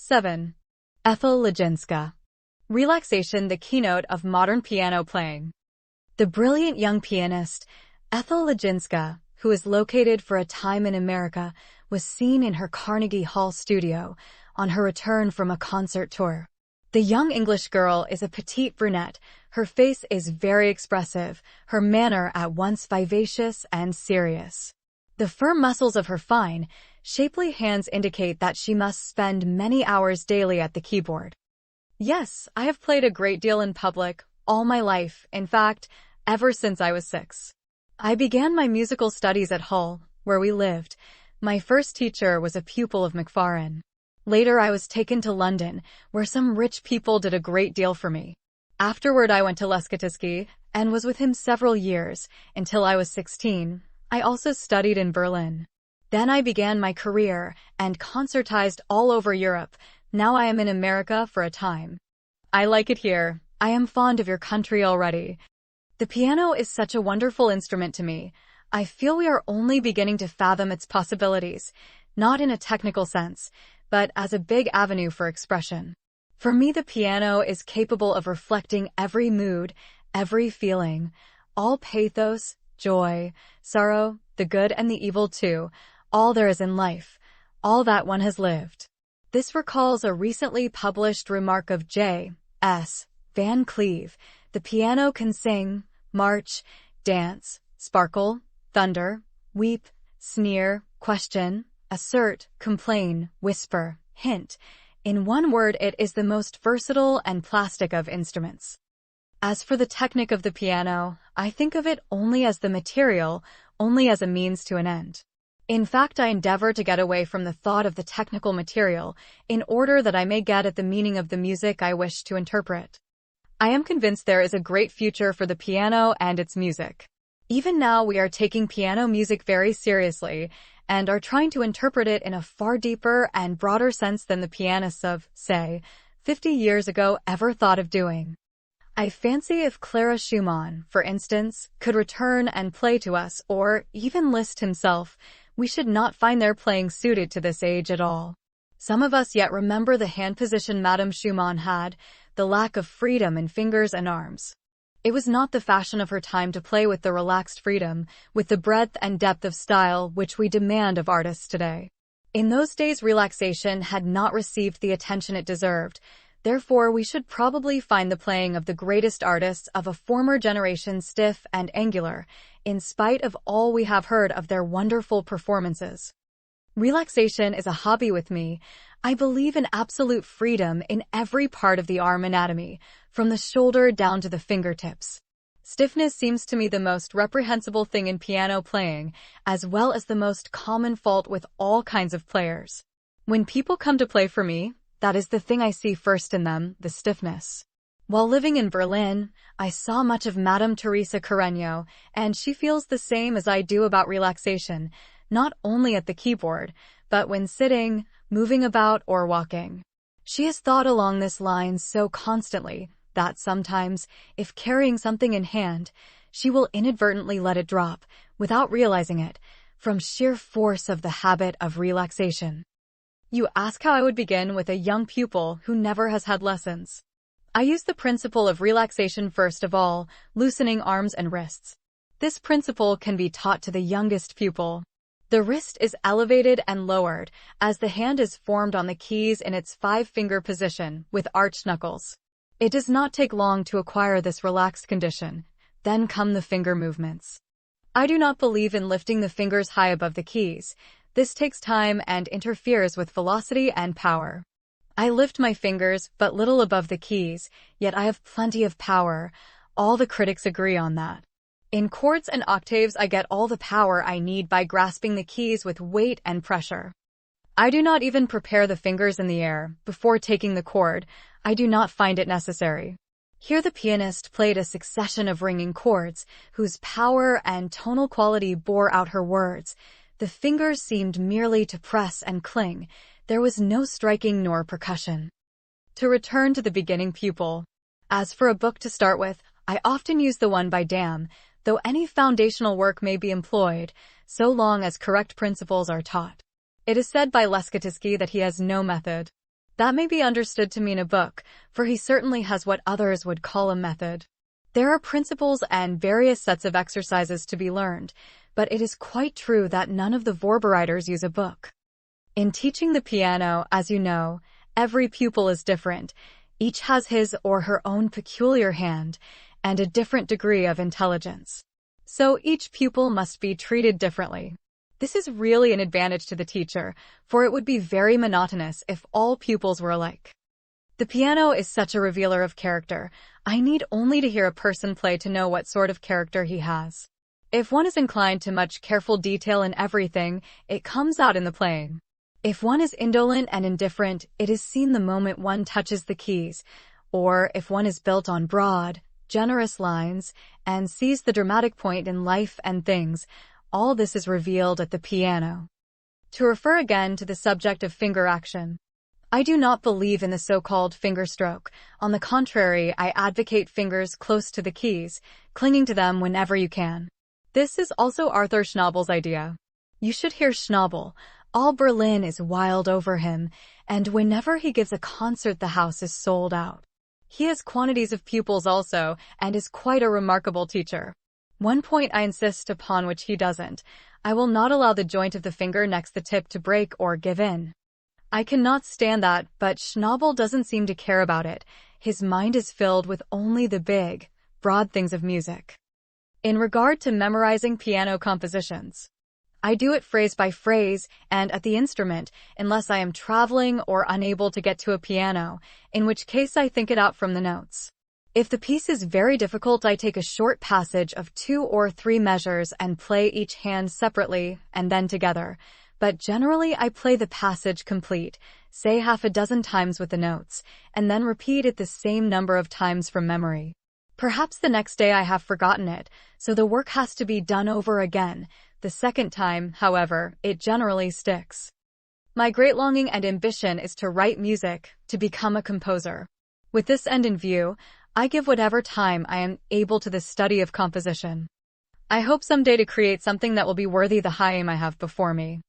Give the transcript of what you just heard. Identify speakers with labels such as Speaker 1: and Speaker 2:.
Speaker 1: 7. Ethel Legínska. Relaxation, the keynote of modern piano playing. The brilliant young pianist, Ethel Legínska, who is located for a time in America, was seen in her Carnegie Hall studio on her return from a concert tour. The young English girl is a petite brunette. Her face is very expressive, her manner at once vivacious and serious. The firm muscles of her fine, shapely hands indicate that she must spend many hours daily at the keyboard. Yes, I have played a great deal in public, all my life, in fact, ever since I was 6. I began my musical studies at Hull, where we lived. My first teacher was a pupil of Macfarren. Later I was taken to London, where some rich people did a great deal for me. Afterward I went to Leschetizky, and was with him several years, until I was 16. I also studied in Berlin. Then I began my career, and concertized all over Europe. Now I am in America for a time. I like it here. I am fond of your country already. The piano is such a wonderful instrument to me. I feel we are only beginning to fathom its possibilities, not in a technical sense, but as a big avenue for expression. For me, the piano is capable of reflecting every mood, every feeling, all pathos, joy, sorrow, the good and the evil too, all there is in life, all that one has lived. This recalls a recently published remark of J.S. Van Cleve. The piano can sing, march, dance, sparkle, thunder, weep, sneer, question, assert, complain, whisper, hint. In one word, it is the most versatile and plastic of instruments. As for the technique of the piano, I think of it only as the material, only as a means to an end. In fact, I endeavor to get away from the thought of the technical material, in order that I may get at the meaning of the music I wish to interpret. I am convinced there is a great future for the piano and its music. Even now we are taking piano music very seriously, and are trying to interpret it in a far deeper and broader sense than the pianists of, say, 50 years ago ever thought of doing. I fancy if Clara Schumann, for instance, could return and play to us, or even Liszt himself, we should not find their playing suited to this age at all. Some of us yet remember the hand position Madame Schumann had, the lack of freedom in fingers and arms. It was not the fashion of her time to play with the relaxed freedom, with the breadth and depth of style which we demand of artists today. In those days, relaxation had not received the attention it deserved. Therefore, we should probably find the playing of the greatest artists of a former generation stiff and angular, in spite of all we have heard of their wonderful performances. Relaxation is a hobby with me. I believe in absolute freedom in every part of the arm anatomy, from the shoulder down to the fingertips. Stiffness seems to me the most reprehensible thing in piano playing, as well as the most common fault with all kinds of players. When people come to play for me, that is the thing I see first in them, the stiffness. While living in Berlin, I saw much of Madame Teresa Carreño, and she feels the same as I do about relaxation, not only at the keyboard, but when sitting, moving about, or walking. She has thought along this line so constantly that sometimes, if carrying something in hand, she will inadvertently let it drop, without realizing it, from sheer force of the habit of relaxation. You ask how I would begin with a young pupil who never has had lessons. I use the principle of relaxation first of all, loosening arms and wrists. This principle can be taught to the youngest pupil. The wrist is elevated and lowered, as the hand is formed on the keys in its 5-finger position, with arched knuckles. It does not take long to acquire this relaxed condition. Then come the finger movements. I do not believe in lifting the fingers high above the keys. This takes time and interferes with velocity and power. I lift my fingers but little above the keys, yet I have plenty of power. All the critics agree on that. In chords and octaves, I get all the power I need by grasping the keys with weight and pressure. I do not even prepare the fingers in the air before taking the chord. I do not find it necessary. Here the pianist played a succession of ringing chords, whose power and tonal quality bore out her words. The fingers seemed merely to press and cling. There was no striking nor percussion. To return to the beginning pupil. As for a book to start with, I often use the one by Dam, though any foundational work may be employed, so long as correct principles are taught. It is said by Leschetizky that he has no method. That may be understood to mean a book, for he certainly has what others would call a method. There are principles and various sets of exercises to be learned, but it is quite true that none of the Vorbereiters use a book. In teaching the piano, as you know, every pupil is different. Each has his or her own peculiar hand and a different degree of intelligence. So each pupil must be treated differently. This is really an advantage to the teacher, for it would be very monotonous if all pupils were alike. The piano is such a revealer of character. I need only to hear a person play to know what sort of character he has. If one is inclined to much careful detail in everything, it comes out in the playing. If one is indolent and indifferent, it is seen the moment one touches the keys. Or if one is built on broad, generous lines and sees the dramatic point in life and things, all this is revealed at the piano. To refer again to the subject of finger action, I do not believe in the so-called finger stroke. On the contrary, I advocate fingers close to the keys, clinging to them whenever you can. This is also Arthur Schnabel's idea. You should hear Schnabel. All Berlin is wild over him, and whenever he gives a concert the house is sold out. He has quantities of pupils also, and is quite a remarkable teacher. One point I insist upon which he doesn't. I will not allow the joint of the finger next the tip to break or give in. I cannot stand that, but Schnabel doesn't seem to care about it. His mind is filled with only the big, broad things of music. In regard to memorizing piano compositions, I do it phrase by phrase and at the instrument, unless I am traveling or unable to get to a piano, in which case I think it out from the notes. If the piece is very difficult, I take a short passage of 2 or 3 measures and play each hand separately and then together. But generally I play the passage complete, say half a dozen times with the notes, and then repeat it the same number of times from memory. Perhaps the next day I have forgotten it, so the work has to be done over again. The second time, however, it generally sticks. My great longing and ambition is to write music, to become a composer. With this end in view, I give whatever time I am able to the study of composition. I hope someday to create something that will be worthy the high aim I have before me.